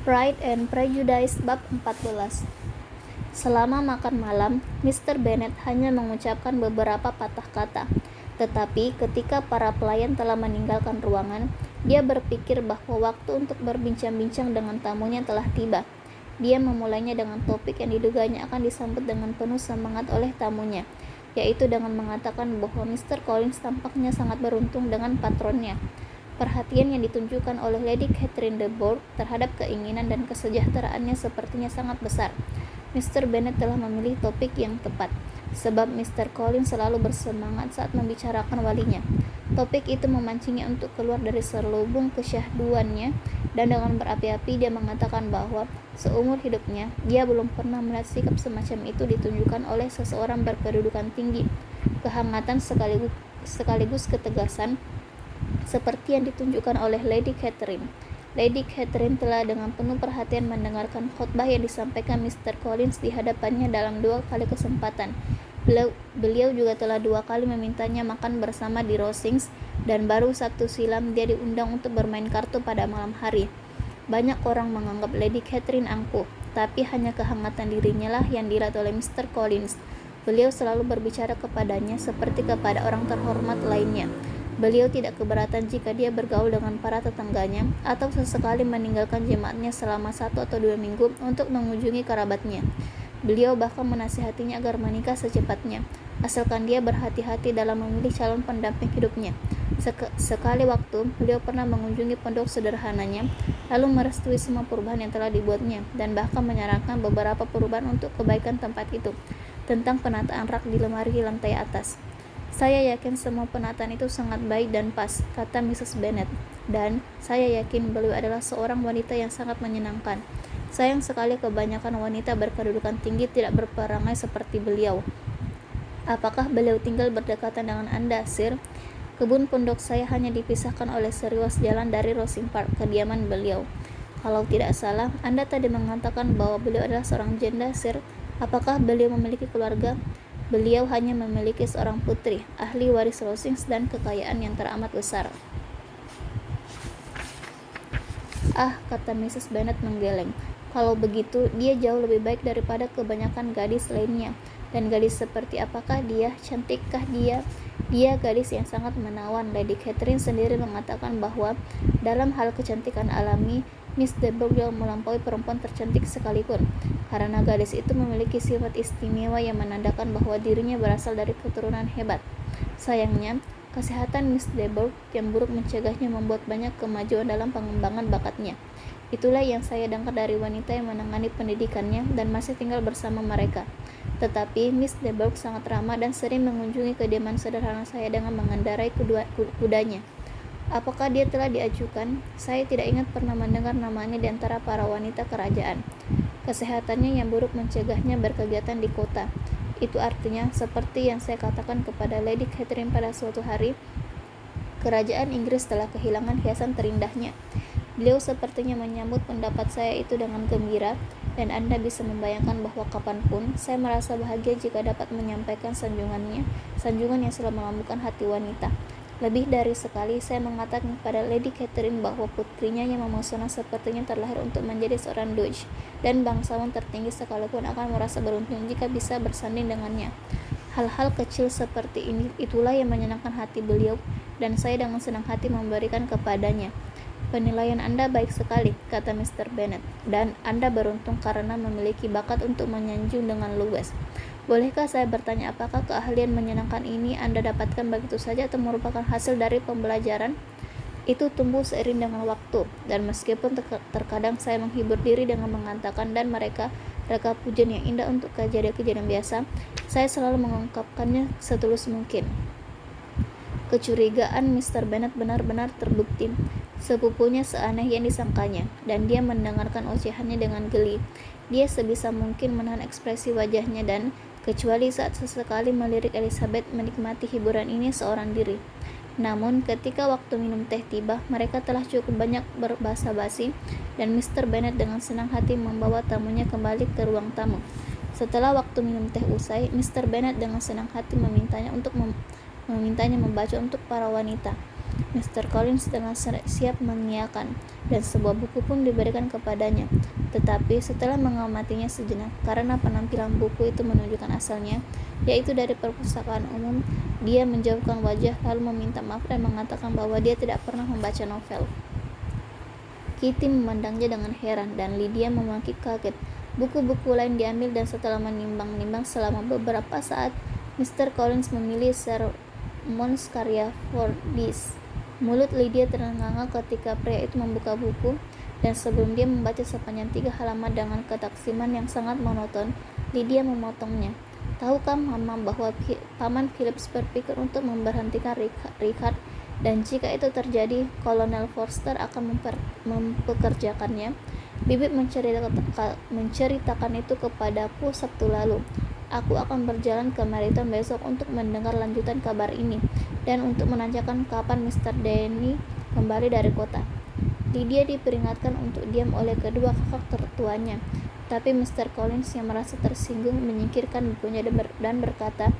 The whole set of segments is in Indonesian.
Pride and Prejudice bab 14. Selama makan malam, Mr. Bennet hanya mengucapkan beberapa patah kata. Tetapi ketika para pelayan telah meninggalkan ruangan, dia berpikir bahwa waktu untuk berbincang-bincang dengan tamunya telah tiba. Dia memulainya dengan topik yang diduganya akan disambut dengan penuh semangat oleh tamunya, yaitu dengan mengatakan bahwa Mr. Collins tampaknya sangat beruntung dengan patronnya. Perhatian yang ditunjukkan oleh Lady Catherine de Bourgh terhadap keinginan dan kesejahteraannya sepertinya sangat besar. Mr. Bennet telah memilih topik yang tepat, sebab Mr. Collins selalu bersemangat saat membicarakan walinya. Topik itu memancingnya untuk keluar dari selubung kesyahduannya, dan dengan berapi-api dia mengatakan bahwa seumur hidupnya dia belum pernah melihat sikap semacam itu ditunjukkan oleh seseorang berkedudukan tinggi, kehangatan sekaligus ketegasan, seperti yang ditunjukkan oleh Lady Catherine. Lady Catherine telah dengan penuh perhatian mendengarkan khotbah yang disampaikan Mr. Collins di hadapannya dalam 2 kali kesempatan. Beliau juga telah 2 kali memintanya makan bersama di Rosings, dan baru Sabtu silam dia diundang untuk bermain kartu pada malam hari. Banyak orang menganggap Lady Catherine angkuh, tapi hanya kehangatan dirinya lah yang dilihat oleh Mr. Collins. Beliau selalu berbicara kepadanya seperti kepada orang terhormat lainnya. Beliau tidak keberatan jika dia bergaul dengan para tetangganya atau sesekali meninggalkan jemaatnya selama 1 atau 2 minggu untuk mengunjungi kerabatnya. Beliau bahkan menasihatinya agar menikah secepatnya, asalkan dia berhati-hati dalam memilih calon pendamping hidupnya. Sekali waktu, beliau pernah mengunjungi pondok sederhananya, lalu merestui semua perubahan yang telah dibuatnya, dan bahkan menyarankan beberapa perubahan untuk kebaikan tempat itu, tentang penataan rak di lemari di lantai atas. "Saya yakin semua penataan itu sangat baik dan pas," kata Mrs. Bennet, "dan saya yakin beliau adalah seorang wanita yang sangat menyenangkan. Sayang sekali kebanyakan wanita berkedudukan tinggi tidak berperangai seperti beliau." "Apakah beliau tinggal berdekatan dengan Anda, Sir?" "Kebun pondok saya hanya dipisahkan oleh seriwas jalan dari Rosing Park, kediaman beliau." "Kalau tidak salah, Anda tadi mengatakan bahwa beliau adalah seorang janda, Sir. Apakah beliau memiliki keluarga?" "Beliau hanya memiliki seorang putri, ahli waris Rosings dan kekayaan yang teramat besar." "Ah," kata Mrs. Bennet menggeleng, "kalau begitu dia jauh lebih baik daripada kebanyakan gadis lainnya. Dan gadis seperti apakah dia? Cantikkah dia?" "Dia gadis yang sangat menawan." Lady Catherine sendiri mengatakan bahwa dalam hal kecantikan alami, Miss de Bourgh jauh melampaui perempuan tercantik sekalipun, karena gadis itu memiliki sifat istimewa yang menandakan bahwa dirinya berasal dari keturunan hebat. Sayangnya, kesehatan Miss de Bourgh yang buruk mencegahnya membuat banyak kemajuan dalam pengembangan bakatnya. Itulah yang saya dengar dari wanita yang menangani pendidikannya dan masih tinggal bersama mereka. Tetapi Miss de Bourgh sangat ramah dan sering mengunjungi kediaman sederhana saya dengan mengendarai kudanya. Apakah dia telah diajukan? Saya tidak ingat pernah mendengar namanya di antara para wanita kerajaan. Kesehatannya yang buruk mencegahnya berkegiatan di kota. Itu artinya, seperti yang saya katakan kepada Lady Catherine pada suatu hari, kerajaan Inggris telah kehilangan hiasan terindahnya. Beliau sepertinya menyambut pendapat saya itu dengan gembira, dan Anda bisa membayangkan bahwa kapanpun saya merasa bahagia jika dapat menyampaikan sanjungan yang selalu melambungkan hati wanita. Lebih dari sekali saya mengatakan kepada Lady Catherine bahwa putrinya yang memesona sepertinya terlahir untuk menjadi seorang doge, dan bangsawan tertinggi sekalipun akan merasa beruntung jika bisa bersanding dengannya. Hal-hal kecil seperti ini itulah yang menyenangkan hati beliau, dan saya dengan senang hati memberikan kepadanya. "Penilaian Anda baik sekali," kata Mr. Bennet, "dan Anda beruntung karena memiliki bakat untuk menyanjung dengan luwes. Bolehkah saya bertanya apakah keahlian menyenangkan ini Anda dapatkan begitu saja atau merupakan hasil dari pembelajaran?" "Itu tumbuh seiring dengan waktu, dan meskipun terkadang saya menghibur diri dengan mengatakan dan mereka pujian yang indah untuk kejadian-kejadian biasa, saya selalu mengungkapkannya setulus mungkin." Kecurigaan Mr. Bennet benar-benar terbukti. Sepupunya seaneh yang disangkanya, dan dia mendengarkan ocehannya dengan geli. Dia sebisa mungkin menahan ekspresi wajahnya dan, kecuali saat sesekali melirik Elizabeth, menikmati hiburan ini seorang diri. Namun, ketika waktu minum teh tiba, mereka telah cukup banyak berbasa-basi, dan Mr. Bennet dengan senang hati membawa tamunya kembali ke ruang tamu. Setelah waktu minum teh usai, Mr. Bennet dengan senang hati memintanya membaca untuk para wanita. Mr. Collins dengan siap mengiyakan, dan sebuah buku pun diberikan kepadanya. Tetapi setelah mengamatinya sejenak, karena penampilan buku itu menunjukkan asalnya, yaitu dari perpustakaan umum, dia menjauhkan wajah lalu meminta maaf dan mengatakan bahwa dia tidak pernah membaca novel. Kitty memandangnya dengan heran, dan Lydia memaki kaget. Buku-buku lain diambil, dan setelah menimbang-nimbang selama beberapa saat, Mr. Collins memilih sermons karya Fordyce. Mulut Lydia terenganga ketika pria itu membuka buku, dan sebelum dia membaca sepanjang 3 halaman dengan ketaksiman yang sangat monoton, Lydia memotongnya. Tahukah Mama bahwa Paman Phillips berpikir untuk memberhentikan Richard, dan jika itu terjadi, Kolonel Forster akan mempekerjakannya. Bibit menceritakan itu kepadaku Sabtu lalu. Aku akan berjalan ke Meryton besok untuk mendengar lanjutan kabar ini, dan untuk menanyakan kapan Mr. Denny kembali dari kota. Lydia diperingatkan untuk diam oleh kedua kakak tertuanya, tapi Mr. Collins yang merasa tersinggung menyingkirkan bukunya dan berkata,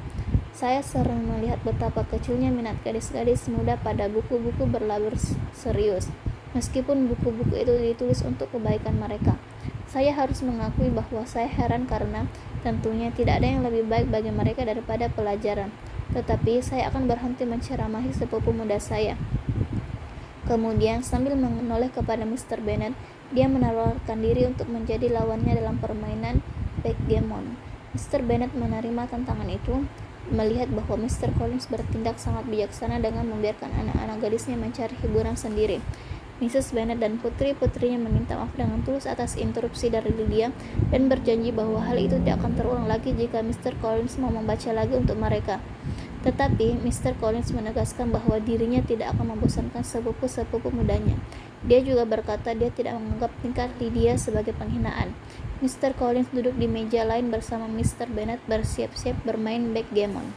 "Saya sering melihat betapa kecilnya minat gadis-gadis muda pada buku-buku berlabel serius, meskipun buku-buku itu ditulis untuk kebaikan mereka. Saya harus mengakui bahwa saya heran karena tentunya tidak ada yang lebih baik bagi mereka daripada pelajaran. Tetapi saya akan berhenti menceramahi sepupu muda saya." Kemudian sambil menoleh kepada Mr. Bennet, dia menawarkan diri untuk menjadi lawannya dalam permainan backgammon. Mr. Bennet menerima tantangan itu, melihat bahwa Mr. Collins bertindak sangat bijaksana dengan membiarkan anak-anak gadisnya mencari hiburan sendiri. Mrs. Bennet dan putri-putrinya meminta maaf dengan tulus atas interupsi dari Lydia dan berjanji bahwa hal itu tidak akan terulang lagi jika Mr. Collins mau membaca lagi untuk mereka. Tetapi Mr. Collins menegaskan bahwa dirinya tidak akan membosankan sepupu-sepupu mudanya. Dia juga berkata dia tidak menganggap tingkah Lydia sebagai penghinaan. Mr. Collins duduk di meja lain bersama Mr. Bennet bersiap-siap bermain backgammon.